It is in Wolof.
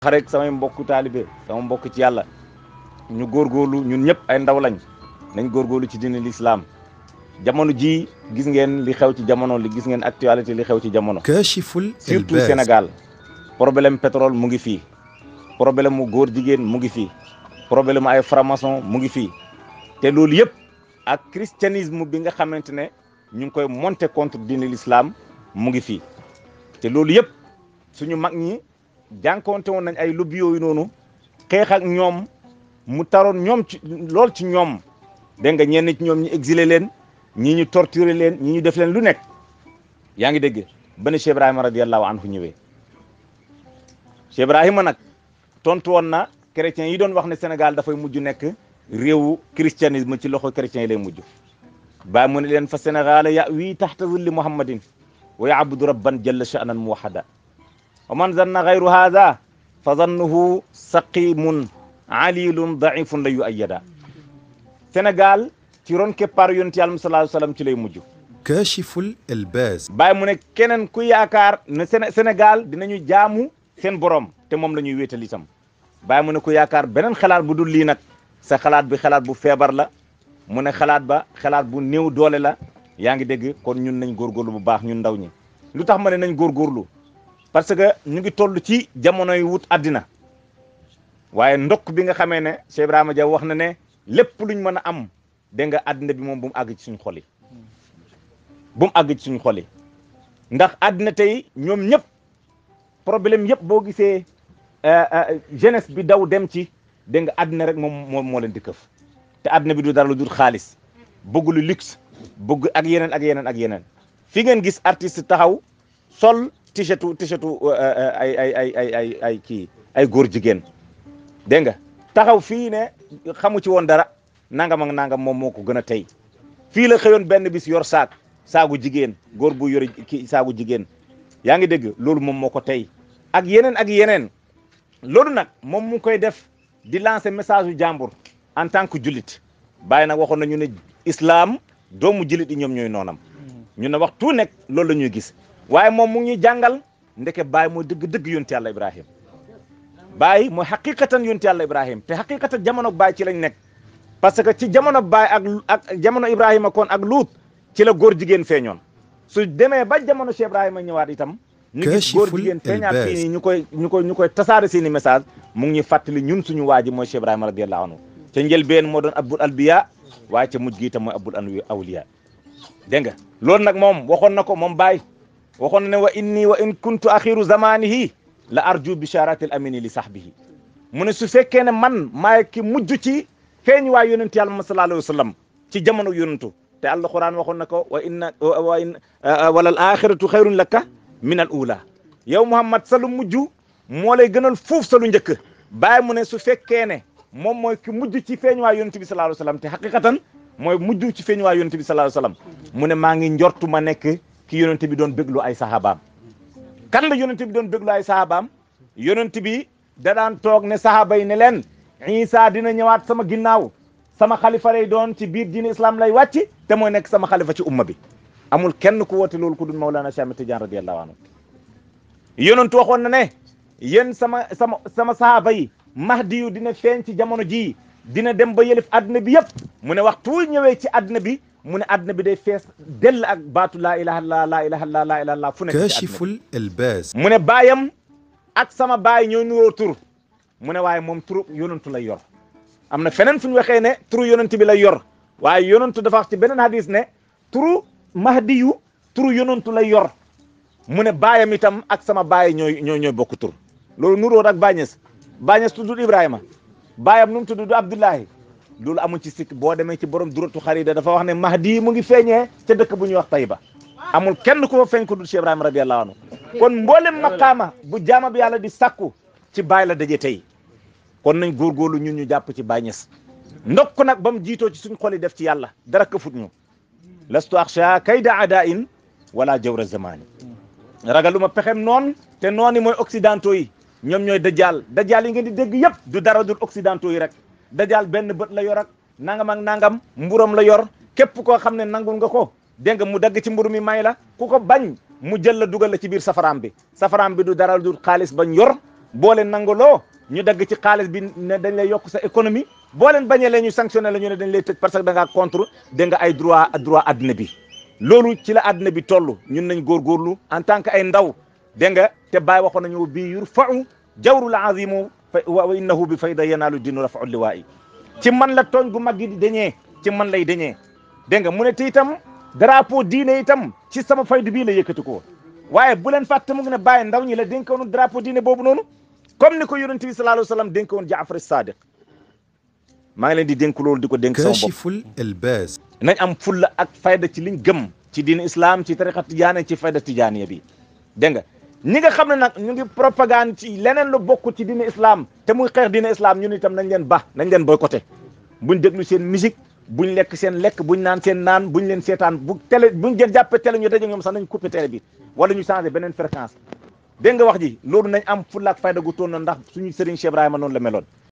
rek samay mbokku taalibe sama mbokk ci yàlla ñu góorgóorlu ñun ñëpp ay ndaw lañ nañ góorgóorlu ci diine l'islam jamono ji gis ngeen li xew ci jamono li gis ngeen actualité li xew ci jamono surtout Sénégal problème pétrole mu ngi fii problème mu góor jigéen mu ngi fii problème ay franc-maçon mu ngi fii te loolu yëpp ak christianisme bi nga xamante ne ñu ngi koy monter contre diine l'islam mu ngi fii te loolu yëpp suñu mag ñi jànkonte woon nañ ay lobby yooyu noonu xeex ak ñoom mu taroon ñoom ci lool ci ñoom dégg nga ñenn ci ñoom ñu exilé leen ñii ñu torturé leen ñii ñu def leen lu nekk yaa ngi dégg ba ne Cheikh Ibrahima radiyallahu anhu ñëwee Cheikh Ibrahima nag tontu woon na chrétiens yi doon wax ne Sénégal dafay mujj nekk réewu christianisme ci loxo chrétiens yi lay mujj ba mu ne leen fa Sénégal ya wii taxta zulli muhammadin wa yaabudu rabban jalla sha'nan muwahhada wa man zanna gayru hada fa zannuhu saqimun alilun daifun la yu ayyada Sénégal ci ron keppaar yonent yàlla sallallahu alayhi wa sallam ci lay mujj Kashiful Elbaz bàyyi mu ne keneen ku yaakaar ne Sénégal dinañu jaamu seen borom te moom la ñuy wéetal itam bàyyi mu ne ku yaakaar beneen xalaat bu dul lii nag sa xalaat bi xalaat bu feebar la mu ne xalaat ba xalaat bu néew doole la yaa ngi dégg kon ñun nañ góorgóorlu bu baax ñun ndaw ñi lu tax ma ne nañ góorgóorlu parce que ñu ngi toll ci jamonoy wut àddina waaye ndokk bi nga xamee ne Cheikh Ibrahima Dia wax na ne lépp luñ mën a am dégg nga àddina bi moom bu mu àgg ci suñu xol yi bu mu àgg ci suñu xol yi ndax àddina tey ñoom ñëpp problème yëpp boo gisee jeunesse bi daw dem ci dégg nga àddina rek moom moo leen di këf te àddina bi du dara lu dul xaalis bëgg lu luxe bëgg ak yeneen ak yeneen ak yeneen fi ngeen gis artiste taxaw sol t-shirtu ay kii ay góor jigéen dégg nga taxaw fii ne xamu ci woon dara nangam ak nangam moom moo ko gën a tey fii la xëyoon benn bis yor saagu jigéen góor bu yore kii saagu jigéen yaa ngi dégg loolu moom moo ko tey ak yeneen loolu nag moom mu koy def di lancer message yu jàmbur en tant que jullit bàyyi nag waxoon nañu ne islam doomu jullit yi ñoom ñooy noonam ñu ne waxtu nekk loolu la ñuy gis waaye moom mu ngi ñuy jàngal ndeke Baye mooy dëgg yonent yàlla Ibrahim Baye mooy xaqiqatan yonent yàlla Ibrahim te xaqiqatan jamono Baye ci lañ nekk parce que ci jamono Baye ak jamono Ibrahima kon ak Luut ci la góor jigéen feeñoon su demee ba jamono Cheikh Ibrahima ñëwaat itam ñu gis góor jigéen feeñaat fii nii ñu koy tasaare seeni message mu ngi ñuy fàttali ñun suñu waa ji mooy Cheikh Ibrahima radiyallahu anhu ca njëlbeen moo doon abul albiya waaye ca mujj gi itam mooy abul awliya dégg nga loolu nag moom waxoon na ko moom Baye waxoon na ne wa inni wa in kuntu axiru zamanihi la arju bisharatil amini li sahbihi mu ne su fekkee ne man maay ki mujj ci feeñ waay yonent yàlla Muhammad sallallahu alayhi wa sallam ci jamono yonentu te alquran waxoon na ko wala al axiratu xayrun laka min al ula yow Muhammad sa lu mujj moo lay gënal fuuf sa lu njëkk Baye mu ne su fekkee ne moom mooy ki mujj ci feeñ waay yonent bi sallallahu alayhi wa sallam te xaqiqatan mooy mujj ci feeñ waay yonent bi sallallahu alayhi wa sallam mu ne maa ngi njortu ma nekk ki yonent bi doon béglu ay sahabaam kan la yonent bi doon béglu ay sahabaam yonent bi da daan toog ne sahaba yi ne leen Isa dina ñëwaat sama ginnaaw sama xalifa lay doon ci biir diine islam lay wàcc te mooy nekk sama xalifa ci umma bi amul kenn ku woote loolu ku dul Mawlana Cheikh Ahmed Tidiane radiyallahu anhu yonent waxoon na ne yéen sama sahaba yi mahdi yu dina feeñ ci jamono ji dina dem ba yëlif àddina bi yëpp mu ne waxtu ñëwee ci àddina bi mu ne àddina bi day fees dell ak baatu laa ilaha illallah laa ilaha illallah laa ilaha illallah fu nekk Kashiful Elbaz mu ne baayam ak sama baay ñooy nuroo tur mu ne waaye moom turu yonantu lay yor am na feneen fu ñu waxee ne turu yonantu bi lay yor waaye yonantu dafa wax ci beneen hadis ne turu mahdi yu turu yonantu lay yor mu ne baayam itam ak sama baay ñooy bokk tur loolu nuroo ak Baay Ñas tuddul Ibrahima baayam nu mu tudd du Abdullahi loolu amul ci sikk boo demee ci borom duratu xarida dafa wax ne mahdi mu ngi feeñee ca dëkk bu ñuy wax Tayba amul kenn ku fa feeñ ko dul Cheikh Ibrahima radiyallahu anhu kon mboolem maqaama bu jaama bi yàlla di sakku ci Baay la daje tey kon nañ góorgóorlu ñun ñu jàpp ci Baay Ñas ndokk nag ba mu jiitoo ci suñ xol yi def ci yàlla dara këfut ñu lastu axsha kayda adain wala jawra zamani ragaluma pexem noon te nooni mooy occidentaux yi ñoom ñooy dajjal yi ngeen di dégg yëpp du dara dul occidentaux yi rek dajjal benn bët la yor ak nangam ak nangam mburam la yor képp koo xam ne nangul nga ko dégg nga mu dagg ci mburu mi may la ku ko bañ mu jël la dugal la ci biir safaraam bi du dara dul xaalis bañ yor boo leen nangaloo ñu dagg ci xaalis bi ne dañ lay yokk sa économie, boo leen bañee leen ñu sanctionné la ñu ne dañ lay tëj parce que da ngaa contre dégg nga ay droit adduna bi. loolu ci la adduna bi toll ñun nañ góorgóorlu en tant que ay ndaw dégg nga te Baay waxoon nañu bi yurfa'u jawrul azimu wa innahu bi fayda yanaalu dinu rafa'u liwaa'i. ci man la tooñ gu mag gi di deñee ci man lay deñee dégg nga mu ne te itam drapeau diine itam ci sama faydu bii la yëkkati ko. waaye bu leen fàtte mu ngi ne Baay ndaw ñi la dénkoon drapeau diine boobu noonu comme ni ko yonent bi sallallahu alayhi wa sallam dénkoon Jaafar Sadiq. maa ngi leen di dénk loolu di ko dénk sama bopp. كاشف الإلباس. nañ am fulla ak fayda ci liñ gëm ci diine islam ci tariqa tijaane ci fayda tijaaniya bi dégg nga ñi nga xam ne nag ñu ngi propagande ci leneen lu bokk ci diine islam te muy xeex diine islam ñun itam nañ leen nañ leen boycotté buñ déglu seen musique buñ lekk seen lekk buñ naan seen naan buñ leen seetaan bu télé buñ jël jàppe télé ñu daje ñoom sax nañ coupé télé bi wala ñu changé beneen fréquence dégg nga wax ji loolu nañ am fulla ak fayda gu toon na ndax suñu Serigne Cheikh Ibrahima noonu la meloon